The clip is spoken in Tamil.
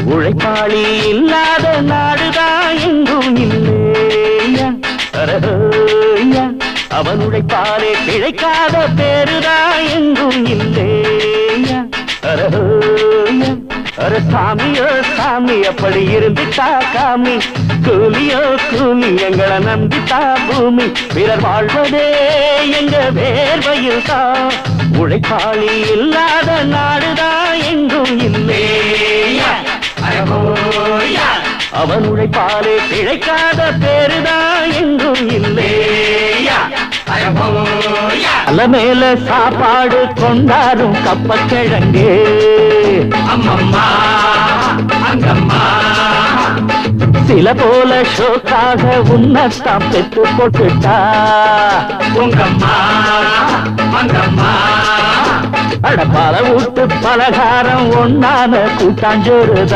உழைப்பாளி இல்லாத நாடுதான் எங்கும் இல்லையா அரஹோயா அவன் உழைப்பாலே பிழைக்காத பேருதான் எங்கும் இல்லையா அரஹோயா அர சாமியோ சாமி அப்படி இருந்துட்டா காமி கூலியோ கூலி எங்களை நம்பித்தா பூமி பிறர் வாழ்வதே எங்க வேர்வையில் தான் உழைப்பாளி இல்லாத நாடுதான் எங்கும் இல்லையா அவன் உழைப்பாலே பிழைக்காத பேருதான் எங்கும் இல்லையா அல்ல மேல சாப்பாடு கொண்டாரும் கப்பக்கிழங்கு அம்மம்மா அங்கம்மா சில போல ஷோக்காக உன்னத்தான் பெற்று போட்டுட்டா உங்கம்மா அங்கம்மா அட பல ஊட்டு பலகாரம் ஒன்னான கூட்டாஞ்சோறுதான்